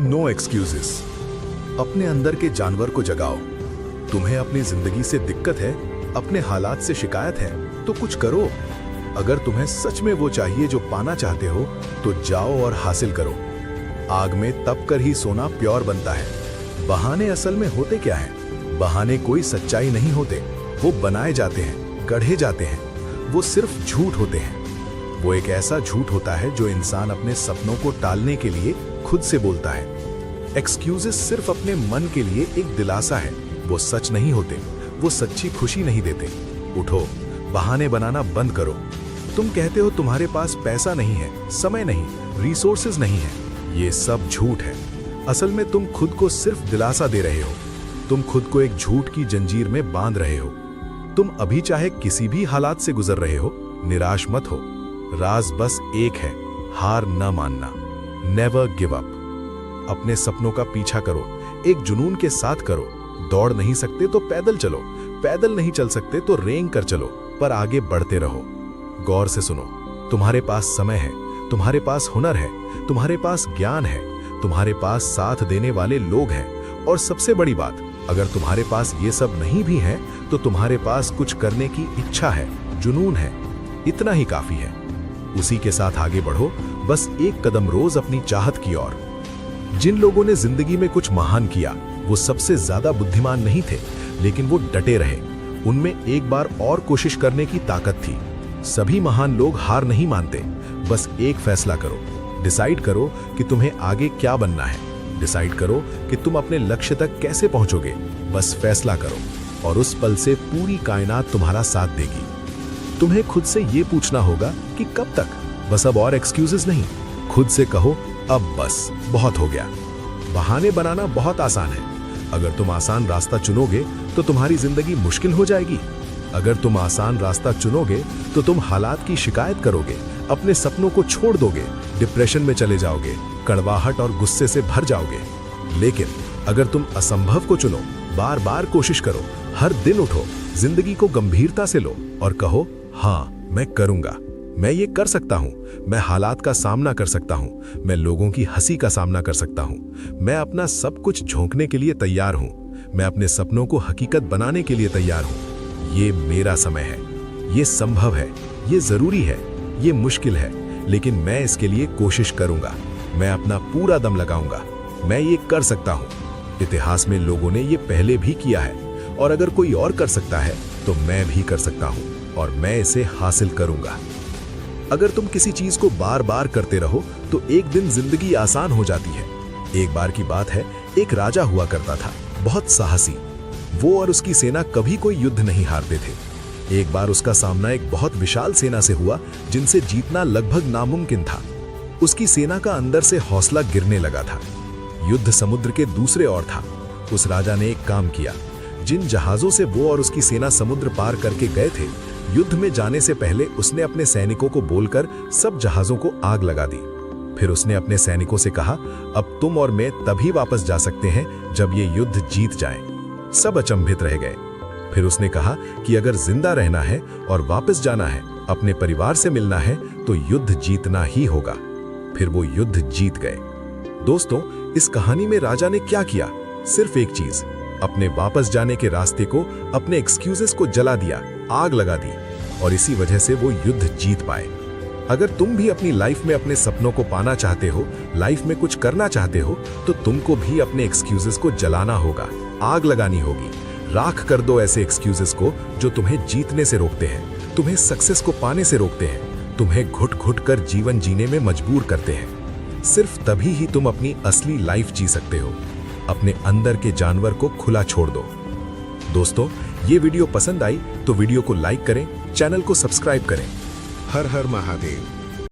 No excuses. अपने अंदर के जानवर को जगाओ। तुम्हें अपनी जिंदगी से दिक्कत है, अपने हालात से शिकायत है, तो कुछ करो। अगर तुम्हें सच में वो चाहिए जो पाना चाहते हो, तो जाओ और हासिल करो। आग में तप कर ही सोना प्योर बनता है। बहाने असल में होते क्या हैं? बहाने कोई सच्चाई नहीं होते, वो बनाए जाते हैं, गढ़े जाते हैं। वो सिर्फ झूठ होते हैं। वो एक ऐसा झूठ होता है जो इंसान अपने सपनों को टालने के लिए खुद से बोलता है। एक्सक्यूजेस सिर्फ अपने मन के लिए एक दिलासा है। वो सच नहीं होते, वो सच्ची खुशी नहीं देते। उठो, बहाने बनाना बंद करो। तुम कहते हो तुम्हारे पास पैसा नहीं है, समय नहीं, रिसोर्सेज नहीं है। ये सब झूठ है। असल में तुम खुद को सिर्फ दिलासा दे रहे हो। तुम खुद को एक झूठ की जंजीर में बांध रहे हो। तुम अभी चाहे किसी भी हालात से गुजर रहे हो, निराश मत हो। राज बस एक है, हार न मानना। Never give up. अपने सपनों का पीछा करो, एक जुनून के साथ करो। दौड़ नहीं सकते तो पैदल चलो, पैदल नहीं चल सकते तो रेंग कर चलो, पर आगे बढ़ते रहो। गौर से सुनो, तुम्हारे पास समय है, तुम्हारे पास हुनर है, तुम्हारे पास ज्ञान है, तुम्हारे पास साथ देने वाले लोग हैं। और सबसे बड़ी बात, अगर तुम्हारे पास ये सब नहीं भी है, तो तुम्हारे पास कुछ करने की इच्छा है, जुनून है। इतना ही काफी है। उसी के साथ आगे बढ़ो, बस एक कदम रोज अपनी चाहत की ओर। जिन लोगों ने जिंदगी में कुछ महान किया, वो सबसे ज्यादा बुद्धिमान नहीं थे, लेकिन वो डटे रहे। उनमें एक बार और कोशिश करने की ताकत थी। सभी महान लोग हार नहीं मानते। बस एक फैसला करो। डिसाइड करो कि तुम्हें आगे क्या बनना है। डिसाइड करो कि तुम अपने लक्ष्य तक कैसे पहुंचोगे। बस फैसला करो, और उस पल से पूरी कायनात तुम्हारा साथ देगी। तुम्हें खुद से ये पूछना होगा कि कब तक? बस अब और एक्सक्यूजेस नहीं। खुद से कहो, अब बस बहुत हो गया। बहाने बनाना बहुत आसान है। अगर तुम आसान रास्ता चुनोगे तो तुम्हारी जिंदगी मुश्किल हो जाएगी। अगर तुम आसान रास्ता चुनोगे तो तुम हालात की शिकायत करोगे, अपने सपनों को छोड़ दोगे, डिप्रेशन में चले जाओगे, कड़वाहट और गुस्से से भर जाओगे। लेकिन अगर तुम असंभव को चुनो, बार बार कोशिश करो, हर दिन उठो, जिंदगी को गंभीरता से लो और कहो, हाँ मैं करूंगा, मैं ये कर सकता हूं, मैं हालात का सामना कर सकता हूं, मैं लोगों की हंसी का सामना कर सकता हूं, मैं अपना सब कुछ झोंकने के लिए तैयार हूं, मैं अपने सपनों को हकीकत बनाने के लिए तैयार हूं। ये मेरा समय है, ये संभव है, ये जरूरी है, ये मुश्किल है, लेकिन मैं इसके लिए कोशिश करूंगा। मैं अपना पूरा दम लगाऊंगा। मैं ये कर सकता हूं। इतिहास में लोगों ने ये पहले भी किया है, और अगर कोई और कर सकता है तो मैं भी कर सकता हूं, और मैं इसे हासिल करूंगा। अगर तुम किसी चीज को बार बार करते रहो तो एक दिन जिंदगी आसान हो जाती है। एक बार की बात है, एक राजा हुआ करता था, बहुत साहसी। वो और उसकी सेना कभी कोई युद्ध नहीं हारते थे। एक बार उसका सामना एक बहुत विशाल सेना से हुआ, जिनसे जीतना लगभग नामुमकिन था। उसकी सेना का अंदर से हौसला गिरने लगा था। युद्ध समुद्र के दूसरे ओर था। उस राजा ने एक काम किया। जिन जहाजों से वो और उसकी सेना समुद्र पार करके गए थे, युद्ध में जाने से पहले उसने अपने सैनिकों को बोलकर सब जहाजों को आग लगा दी। फिर उसने अपने सैनिकों से कहा, अब तुम और मैं तभी वापस जा सकते हैं जब ये युद्ध जीत जाए। सब अचंभित रह गए। फिर उसने कहा कि अगर जिंदा रहना है और वापस जाना है, अपने परिवार से मिलना है, तो युद्ध जीतना ही होगा। फिर वो युद्ध जीत गए। दोस्तों, इस कहानी में राजा ने क्या किया? सिर्फ एक चीज, अपने वापस जाने के रास्ते को, अपने एक्सक्यूजेस को जला दिया, आग लगा दी, और इसी वजह से वो युद्ध जीत पाए। अगर तुम भी अपनी लाइफ में अपने सपनों को पाना चाहते हो, लाइफ में कुछ करना चाहते हो, तो तुमको भी अपने एक्सक्यूजेस को जलाना होगा, आग लगानी होगी। राख कर दो ऐसे एक्सक्यूजेस को जो तुम्हें जीतने से रोकते हैं, तुम्हें सक्सेस को पाने से रोकते हैं, तुम्हें घुट घुट कर जीवन जीने में मजबूर करते हैं। सिर्फ तभी ही तुम अपनी असली लाइफ जी सकते हो। अपने अंदर के जानवर को खुला छोड़ दो। दोस्तों, ये वीडियो पसंद आई तो वीडियो को लाइक करें, चैनल को सब्सक्राइब करें। हर हर महादेव।